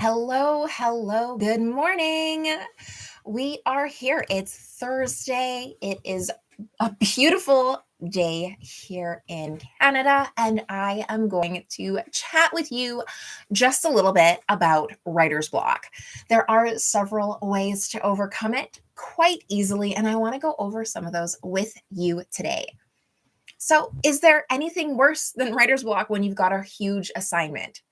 Hello, hello, good morning. We are here. It's Thursday. It is a beautiful day here in Canada, and I am going to chat with you just a little bit about writer's block. There are several ways to overcome it quite easily, and I want to go over some of those with you today. So, is there anything worse than writer's block when you've got a huge assignment?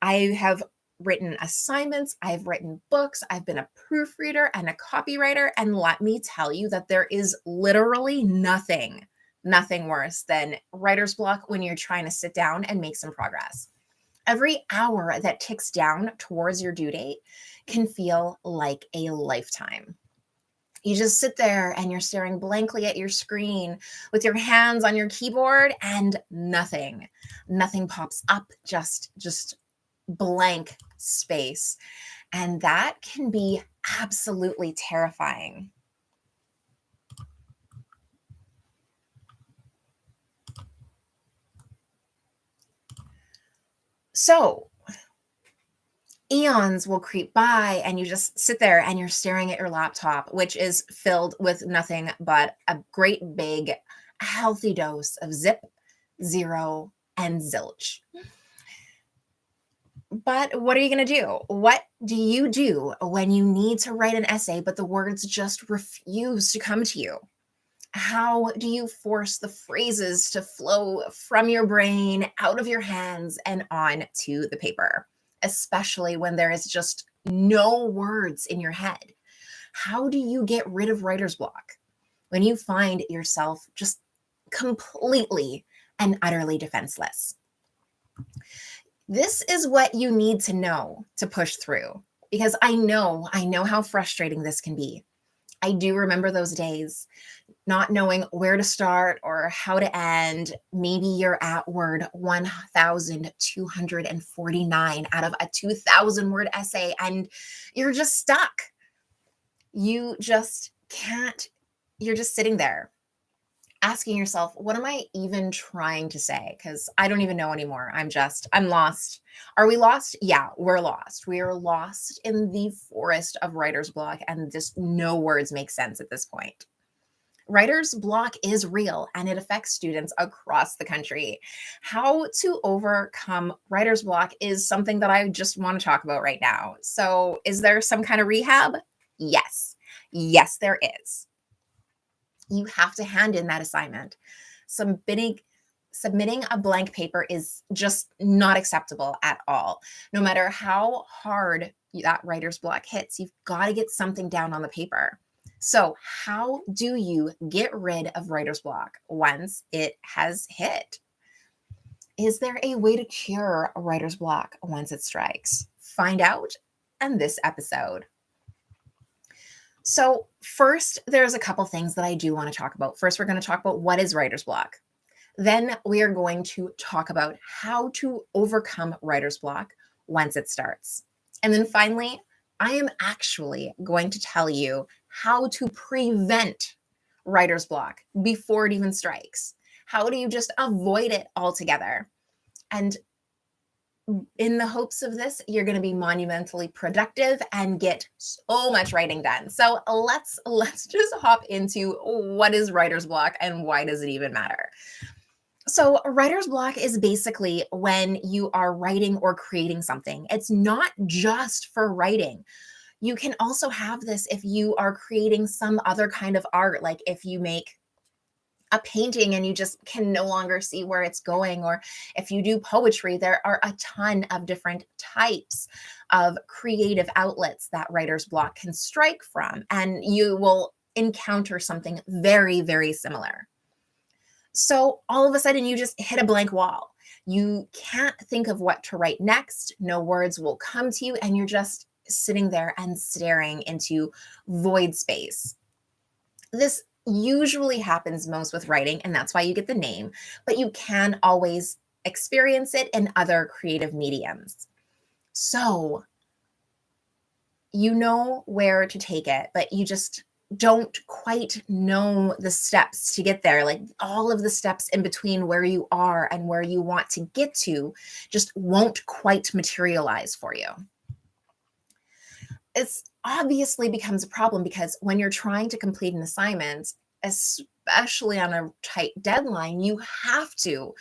I have written assignments, I've written books, I've been a proofreader and a copywriter. And let me tell you that there is literally nothing worse than writer's block when you're trying to sit down and make some progress. Every hour that ticks down towards your due date can feel like a lifetime. You just sit there and you're staring blankly at your screen with your hands on your keyboard and nothing pops up, just blank space. And that can be absolutely terrifying. So, eons will creep by and you just sit there and you're staring at your laptop, which is filled with nothing but a great big healthy dose of zip, zero, and zilch. But what are you going to do? What do you do when you need to write an essay, but the words just refuse to come to you? How do you force the phrases to flow from your brain, out of your hands, and on to the paper, especially when there is just no words in your head? How do you get rid of writer's block when you find yourself just completely and utterly defenseless? This is what you need to know to push through, because I know how frustrating this can be. I do remember those days, not knowing where to start or how to end. Maybe you're at word 1,249 out of a 2,000 word essay and you're just stuck. You just can't, you're just sitting there asking yourself, what am I even trying to say? Because I don't even know anymore. I'm lost. Are we lost? Yeah, we're lost. We are lost in the forest of writer's block, and just no words make sense at this point. Writer's block is real and it affects students across the country. How to overcome writer's block is something that I just want to talk about right now. So, is there some kind of rehab? Yes. Yes, there is. You have to hand in that assignment. Submitting a blank paper is just not acceptable at all. No matter how hard that writer's block hits, you've got to get something down on the paper. So, how do you get rid of writer's block once it has hit? Is there a way to cure a writer's block once it strikes? Find out in this episode. So, first, there's a couple things that I do want to talk about. First, we're going to talk about what is writer's block. Then, we are going to talk about how to overcome writer's block once it starts. And then finally, I am actually going to tell you how to prevent writer's block before it even strikes. How do you just avoid it altogether? And in the hopes of this, you're going to be monumentally productive and get so much writing done. So let's just hop into what is writer's block and why does it even matter? So writer's block is basically when you are writing or creating something. It's not just for writing. You can also have this if you are creating some other kind of art, like if you make a painting and you just can no longer see where it's going, or if you do poetry, there are a ton of different types of creative outlets that writer's block can strike from, and you will encounter something very, very similar. So all of a sudden you just hit a blank wall. You can't think of what to write next. No words will come to you, and you're just sitting there and staring into void space. This usually happens most with writing, and that's why you get the name, but you can always experience it in other creative mediums. So you know where to take it, but you just don't quite know the steps to get there. Like all of the steps in between where you are and where you want to get to just won't quite materialize for you. it's obviously becomes a problem because when you're trying to complete an assignment, especially on a tight deadline, you have to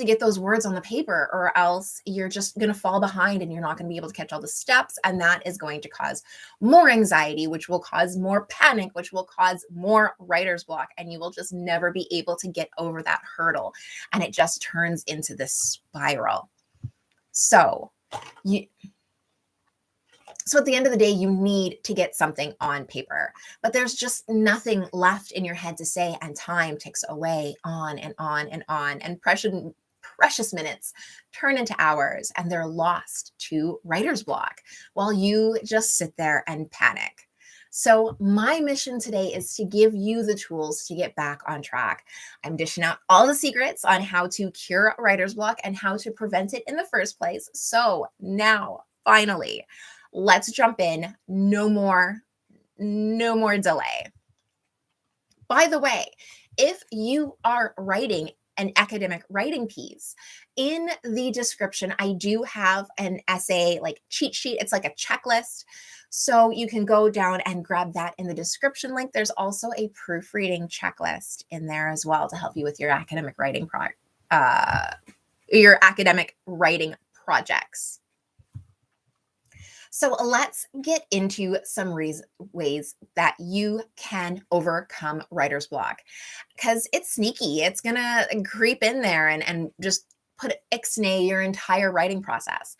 get those words on the paper, or else you're just going to fall behind and you're not going to be able to catch all the steps, and that is going to cause more anxiety, which will cause more panic, which will cause more writer's block, and you will just never be able to get over that hurdle, and it just turns into this spiral. So you so at the end of the day, you need to get something on paper, but there's just nothing left in your head to say, and time ticks away on and on and on, and precious minutes turn into hours, and they're lost to writer's block while you just sit there and panic. So my mission today is to give you the tools to get back on track. I'm dishing out all the secrets on how to cure writer's block and how to prevent it in the first place. So now, finally, let's jump in. No more delay. By the way, if you are writing an academic writing piece, in the description, I do have an essay like cheat sheet. It's like a checklist. So you can go down and grab that in the description link. There's also a proofreading checklist in there as well to help you with your academic writing projects. So let's get into some ways that you can overcome writer's block, because it's sneaky. It's going to creep in there and just ixnay your entire writing process.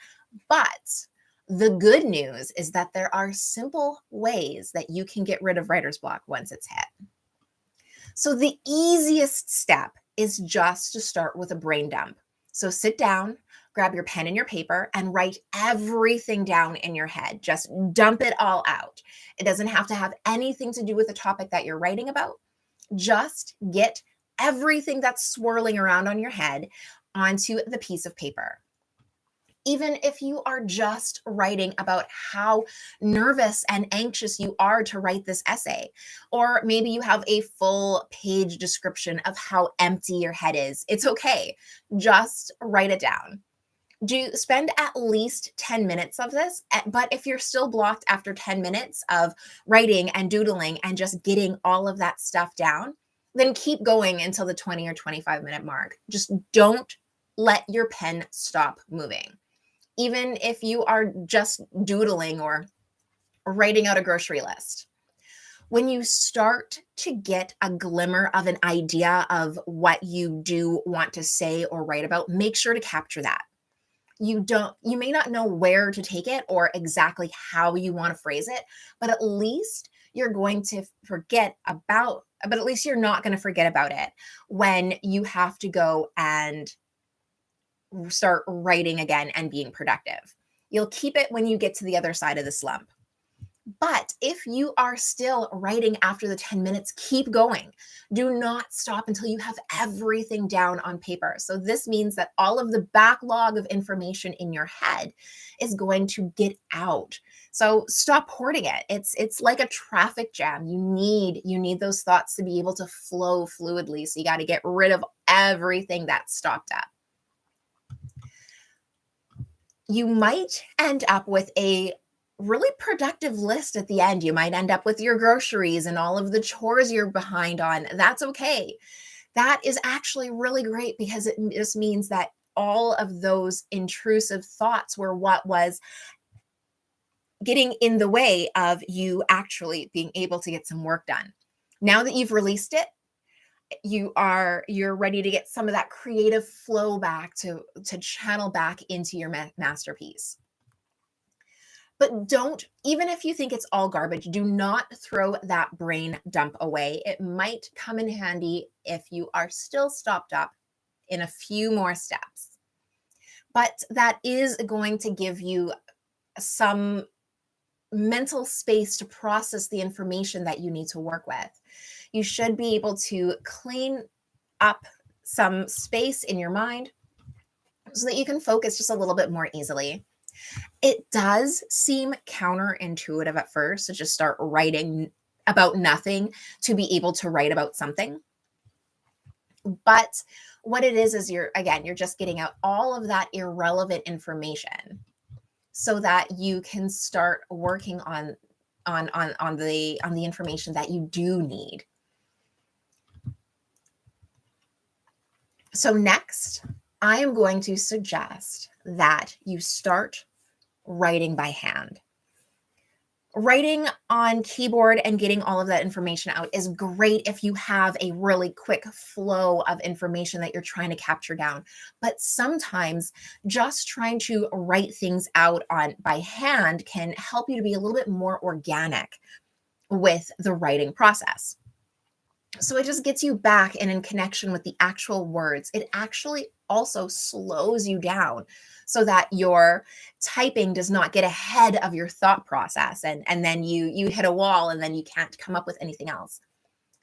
But the good news is that there are simple ways that you can get rid of writer's block once it's hit. So the easiest step is just to start with a brain dump. So sit down, grab your pen and your paper, and write everything down in your head. Just dump it all out. It doesn't have to have anything to do with the topic that you're writing about. Just get everything that's swirling around on your head onto the piece of paper. Even if you are just writing about how nervous and anxious you are to write this essay, or maybe you have a full page description of how empty your head is, it's okay. Just write it down. Spend at least 10 minutes of this, but if you're still blocked after 10 minutes of writing and doodling and just getting all of that stuff down, then keep going until the 20 or 25-minute mark. Just don't let your pen stop moving. Even if you are just doodling or writing out a grocery list. When you start to get a glimmer of an idea of what you do want to say or write about, make sure to capture that. You may not know where to take it or exactly how you want to phrase it, but at least you're going to at least you're not going to forget about it when you have to go and start writing again and being productive. You'll keep it when you get to the other side of the slump. But if you are still writing after the 10 minutes, keep going. Do not stop until you have everything down on paper. So this means that all of the backlog of information in your head is going to get out. So stop hoarding it. It's like a traffic jam. You need those thoughts to be able to flow fluidly. So you got to get rid of everything that's stopped up. You might end up with a really productive list at the end. You might end up with your groceries and all of the chores you're behind on. That's okay. That is actually really great, because it just means that all of those intrusive thoughts were what was getting in the way of you actually being able to get some work done. Now that you've released it, you're ready to get some of that creative flow back to channel back into your masterpiece. But even if you think it's all garbage, do not throw that brain dump away. It might come in handy if you are still stopped up in a few more steps. But that is going to give you some mental space to process the information that you need to work with. You should be able to clean up some space in your mind so that you can focus just a little bit more easily. It does seem counterintuitive at first to just start writing about nothing to be able to write about something. But what it is you're just getting out all of that irrelevant information so that you can start working on the information that you do need. So next, I am going to suggest that you start writing by hand. Writing on keyboard and getting all of that information out is great if you have a really quick flow of information that you're trying to capture down. But sometimes just trying to write things out by hand can help you to be a little bit more organic with the writing process. So it just gets you back and in connection with the actual words. It actually also slows you down so that your typing does not get ahead of your thought process, and then you hit a wall and then you can't come up with anything else.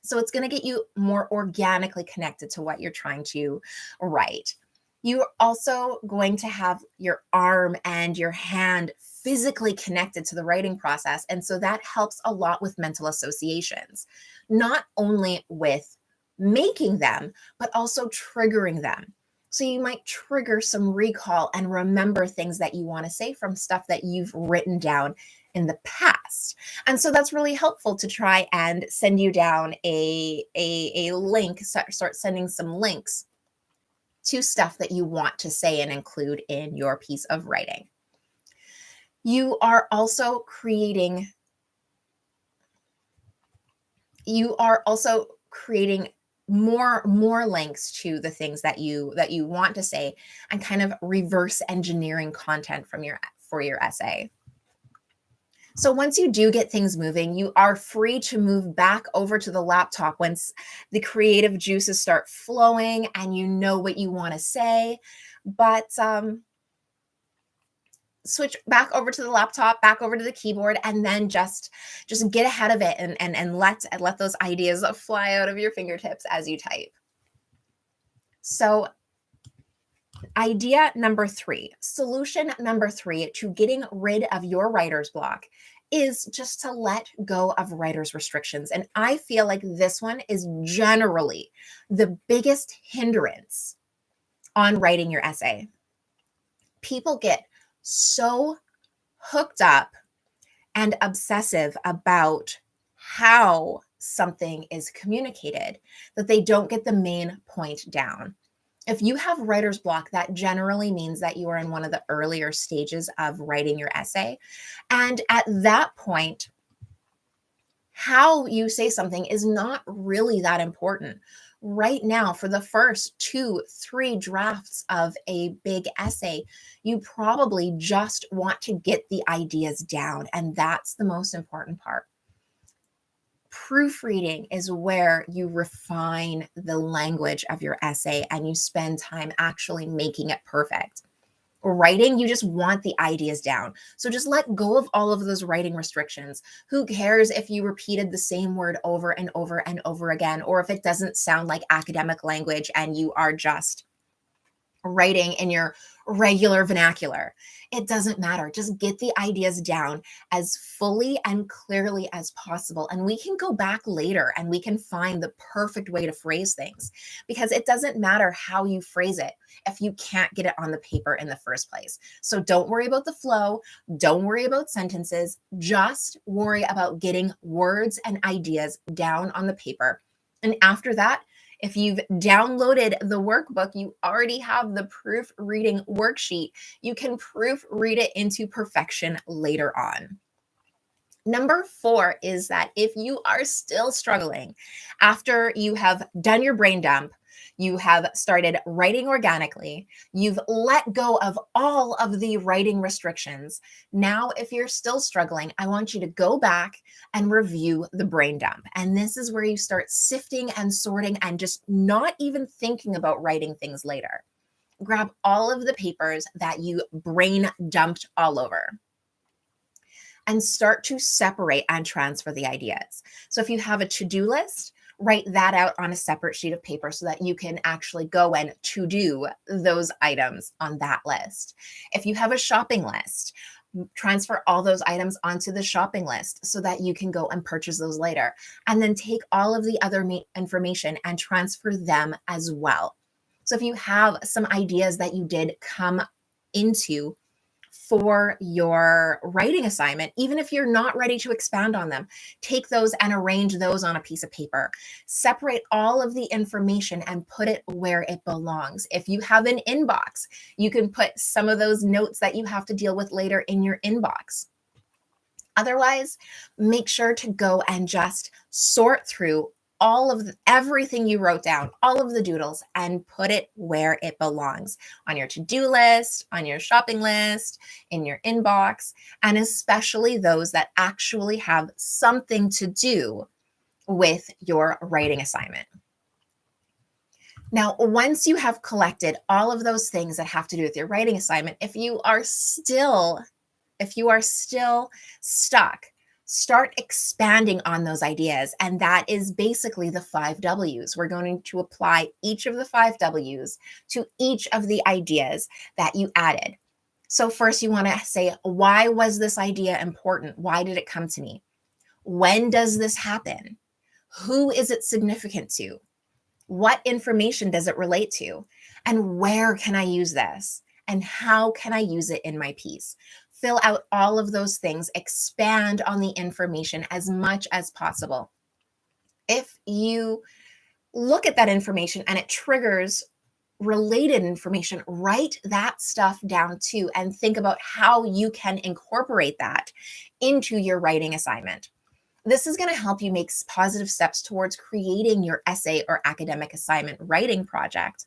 So it's going to get you more organically connected to what you're trying to write. You're also going to have your arm and your hand physically connected to the writing process. And so that helps a lot with mental associations, not only with making them, but also triggering them. So you might trigger some recall and remember things that you want to say from stuff that you've written down in the past. And so that's really helpful to try and send you down a link, start sending some links to stuff that you want to say and include in your piece of writing. You are also creating more links to the things that you want to say, and kind of reverse engineering content for your essay. So once you do get things moving, you are free to move back over to the laptop once the creative juices start flowing and you know what you want to say. But switch back over to the laptop, back over to the keyboard, and then just get ahead of it and let those ideas fly out of your fingertips as you type. So idea number 3, solution number 3 to getting rid of your writer's block is just to let go of writer's restrictions. And I feel like this one is generally the biggest hindrance on writing your essay. People get so hooked up and obsessive about how something is communicated that they don't get the main point down. If you have writer's block, that generally means that you are in one of the earlier stages of writing your essay. And at that point, how you say something is not really that important. Right now, for the first 2-3 drafts of a big essay, you probably just want to get the ideas down, and that's the most important part. Proofreading is where you refine the language of your essay and you spend time actually making it perfect. Writing, you just want the ideas down. So just let go of all of those writing restrictions. Who cares if you repeated the same word over and over and over again, or if it doesn't sound like academic language and you are just writing in your regular vernacular? It doesn't matter. Just get the ideas down as fully and clearly as possible. And we can go back later and we can find the perfect way to phrase things, because it doesn't matter how you phrase it if you can't get it on the paper in the first place. So don't worry about the flow. Don't worry about sentences. Just worry about getting words and ideas down on the paper. And after that, if you've downloaded the workbook, you already have the proofreading worksheet. You can proofread it into perfection later on. Number 4 is that if you are still struggling after you have done your brain dump, you have started writing organically, you've let go of all of the writing restrictions. Now, if you're still struggling, I want you to go back and review the brain dump. And this is where you start sifting and sorting and just not even thinking about writing things later. Grab all of the papers that you brain dumped all over and start to separate and transfer the ideas. So if you have a to-do list, write that out on a separate sheet of paper so that you can actually go and to-do those items on that list. If you have a shopping list, transfer all those items onto the shopping list so that you can go and purchase those later. And then take all of the other information and transfer them as well. So if you have some ideas that you did come into for your writing assignment, even if you're not ready to expand on them. Take those and arrange those on a piece of paper. Separate all of the information and put it where it belongs. If you have an inbox, you can put some of those notes that you have to deal with later in your inbox. Otherwise, make sure to go and just sort through everything you wrote down, all of the doodles, and put it where it belongs, on your to-do list, on your shopping list, in your inbox, and especially those that actually have something to do with your writing assignment. Now, once you have collected all of those things that have to do with your writing assignment, if you are still stuck, start expanding on those ideas. And that is basically the 5 W's. We're going to apply each of the 5 W's to each of the ideas that you added. So first you want to say, why was this idea important? Why did it come to me? When does this happen? Who is it significant to? What information does it relate to? And where can I use this? And how can I use it in my piece? Fill out all of those things, expand on the information as much as possible. If you look at that information and it triggers related information, write that stuff down too, and think about how you can incorporate that into your writing assignment. This is going to help you make positive steps towards creating your essay or academic assignment writing project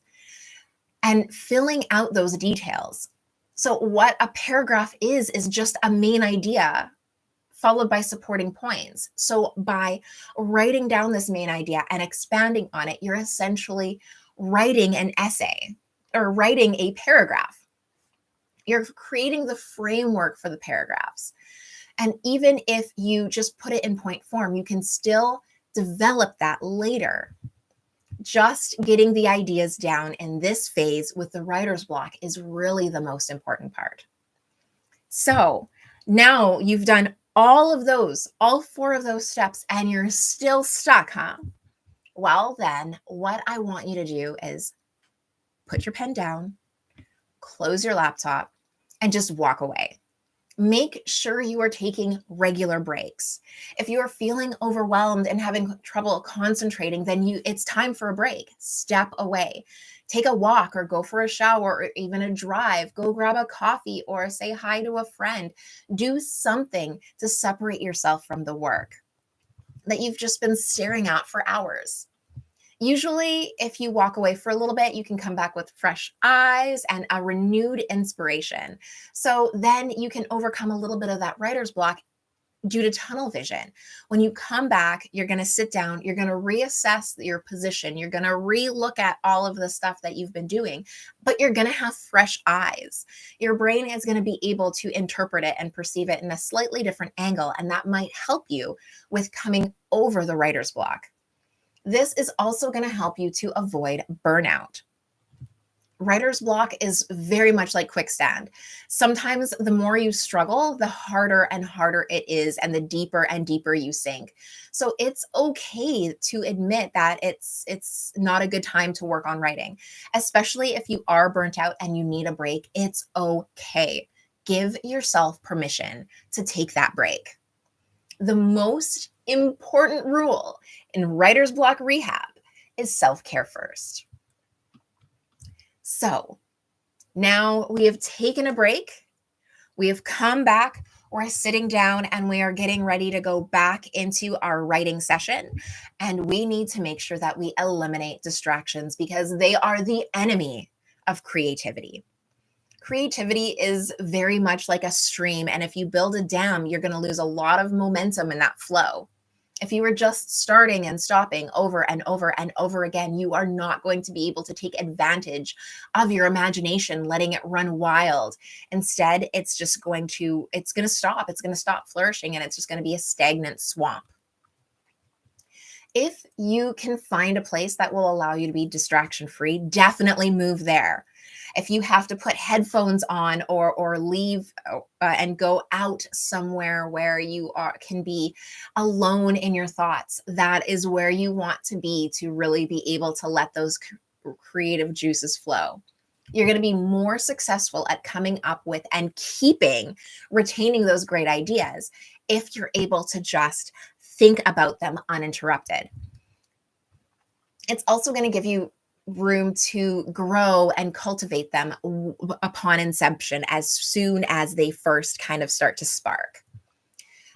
and filling out those details. So what a paragraph is just a main idea followed by supporting points. So by writing down this main idea and expanding on it, you're essentially writing an essay or writing a paragraph. You're creating the framework for the paragraphs. And even if you just put it in point form, you can still develop that later. Just getting the ideas down in this phase with the writer's block is really the most important part. So now you've done all 4 of those steps, and you're still stuck, huh? Well, then what I want you to do is put your pen down, close your laptop, and just walk away. Make sure you are taking regular breaks. If you are feeling overwhelmed and having trouble concentrating, then it's time for a break. Step away. Take a walk or go for a shower or even a drive. Go grab a coffee or say hi to a friend. Do something to separate yourself from the work that you've just been staring at for hours. Usually, if you walk away for a little bit, you can come back with fresh eyes and a renewed inspiration. So then you can overcome a little bit of that writer's block due to tunnel vision. When you come back, you're going to sit down, you're going to reassess your position, you're going to re-look at all of the stuff that you've been doing, but you're going to have fresh eyes. Your brain is going to be able to interpret it and perceive it in a slightly different angle, and that might help you with coming over the writer's block. This is also going to help you to avoid burnout. Writer's block is very much like quicksand. Sometimes the more you struggle, the harder and harder it is, and the deeper and deeper you sink. So it's okay to admit that it's not a good time to work on writing, especially if you are burnt out and you need a break. It's okay. Give yourself permission to take that break. The most important rule in writer's block rehab is self-care first. So now we have taken a break. We have come back. We're sitting down and we are getting ready to go back into our writing session. And we need to make sure that we eliminate distractions because they are the enemy of creativity. Creativity is very much like a stream. And if you build a dam, you're going to lose a lot of momentum in that flow. If you were just starting and stopping over and over and over again, you are not going to be able to take advantage of your imagination, letting it run wild. Instead, it's going to stop. It's going to stop flourishing, and it's just going to be a stagnant swamp. If you can find a place that will allow you to be distraction-free, definitely move there. If you have to put headphones on or leave and go out somewhere where you can be alone in your thoughts, that is where you want to be to really be able to let those creative juices flow. You're going to be more successful at coming up with and retaining those great ideas if you're able to just think about them uninterrupted. It's also going to give you room to grow and cultivate them upon inception as soon as they first kind of start to spark.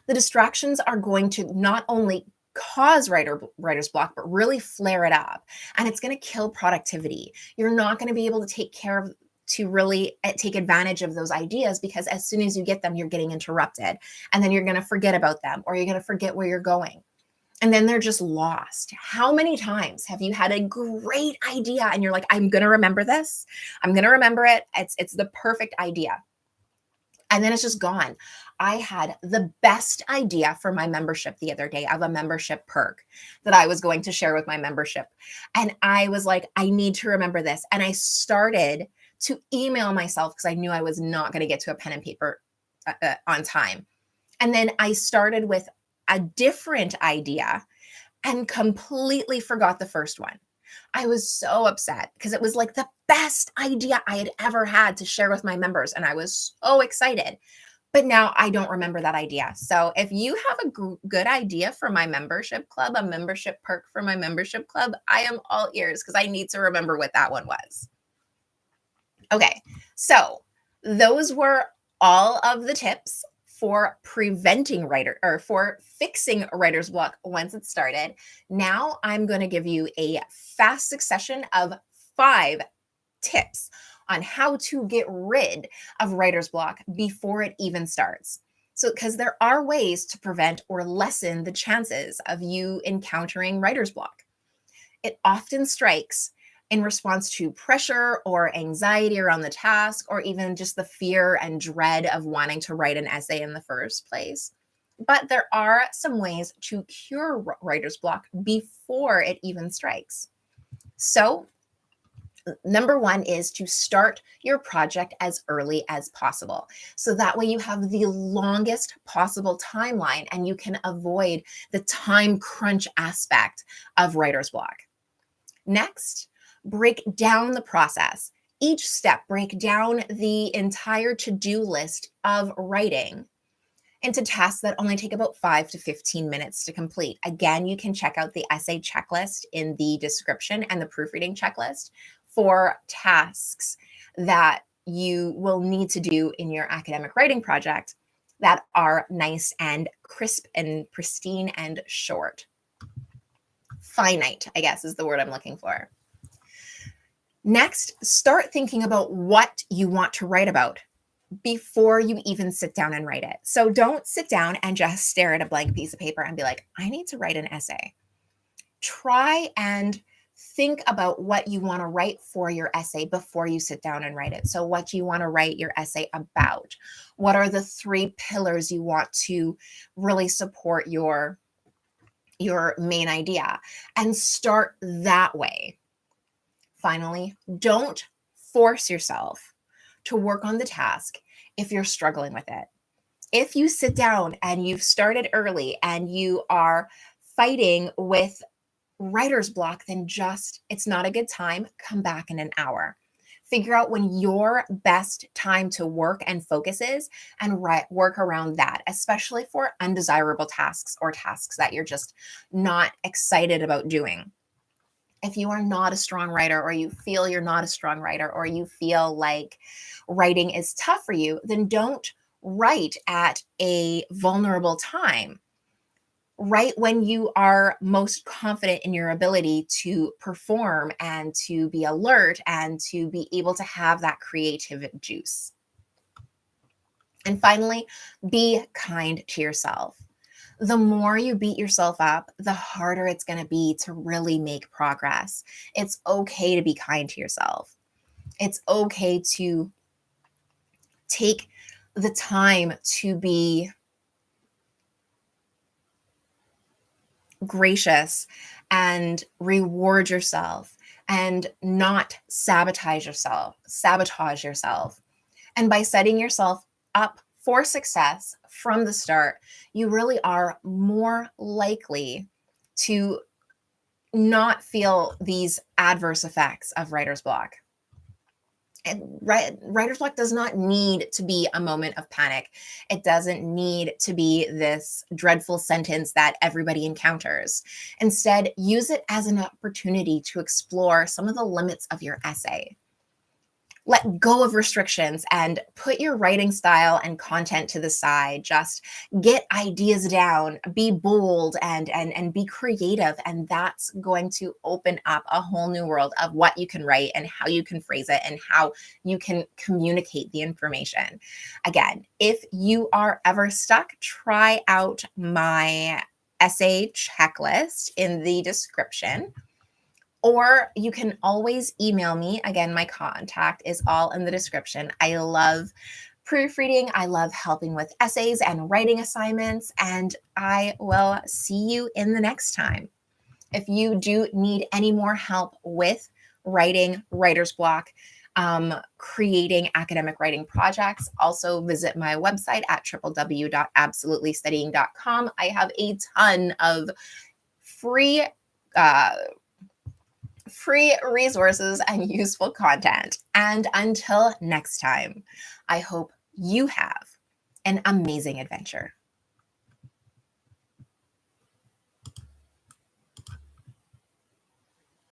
The distractions are going to not only cause writer's block, but really flare it up. And it's going to kill productivity. You're not going to be able to really take advantage of those ideas, because as soon as you get them, you're getting interrupted. And then you're going to forget about them, or you're going to forget where you're going. And then they're just lost. How many times have you had a great idea and you're like, I'm going to remember this. I'm going to remember it. It's the perfect idea. And then it's just gone. I had the best idea for my membership the other day of a membership perk that I was going to share with my membership. And I was like, I need to remember this. And I started to email myself because I knew I was not going to get to a pen and paper on time. And then I started with a different idea and completely forgot the first one. I was so upset because it was like the best idea I had ever had to share with my members. And I was so excited. But now I don't remember that idea. So if you have a good idea for my membership club, a membership perk for my membership club, I am all ears because I need to remember what that one was. Okay, so those were all of the tips for for fixing writer's block once it started. Now I'm going to give you a fast succession of 5 tips on how to get rid of writer's block before it even starts. So, because there are ways to prevent or lessen the chances of you encountering writer's block. It often strikes in response to pressure or anxiety around the task, or even just the fear and dread of wanting to write an essay in the first place. But there are some ways to cure writer's block before it even strikes. So, number 1 is to start your project as early as possible. So that way you have the longest possible timeline and you can avoid the time crunch aspect of writer's block. Next, break down the process. Each step, break down the entire to-do list of writing into tasks that only take about 5 to 15 minutes to complete. Again, you can check out the essay checklist in the description and the proofreading checklist for tasks that you will need to do in your academic writing project that are nice and crisp and pristine and short. Finite, I guess, is the word I'm looking for. Next, start thinking about what you want to write about before you even sit down and write it. So don't sit down and just stare at a blank piece of paper and be like, I need to write an essay. Try and think about what you want to write for your essay before you sit down and write it. So what do you want to write your essay about? What are the 3 pillars you want to really support your main idea? And start that way. Finally, don't force yourself to work on the task if you're struggling with it. If you sit down and you've started early and you are fighting with writer's block, then it's not a good time. Come back in an hour. Figure out when your best time to work and focus is and work around that, especially for undesirable tasks or tasks that you're just not excited about doing. If you are not a strong writer, or you feel you're not a strong writer, or you feel like writing is tough for you, then don't write at a vulnerable time. Write when you are most confident in your ability to perform and to be alert and to be able to have that creative juice. And finally, be kind to yourself. The more you beat yourself up, the harder it's going to be to really make progress. It's okay to be kind to yourself. It's okay to take the time to be gracious and reward yourself and not sabotage yourself. And by setting yourself up for success from the start, you really are more likely to not feel these adverse effects of writer's block. Writer's block does not need to be a moment of panic. It doesn't need to be this dreadful sentence that everybody encounters. Instead, use it as an opportunity to explore some of the limits of your essay. Let go of restrictions and put your writing style and content to the side. Just get ideas down, be bold and be creative. And that's going to open up a whole new world of what you can write and how you can phrase it and how you can communicate the information. Again, if you are ever stuck, try out my essay checklist in the description. Or you can always email me. Again, my contact is all in the description. I love proofreading. I love helping with essays and writing assignments, and I will see you in the next time. If you do need any more help with writing writer's block, creating academic writing projects, also visit my website at www.absolutelystudying.com. I have a ton of free resources and useful content. And until next time, I hope you have an amazing adventure.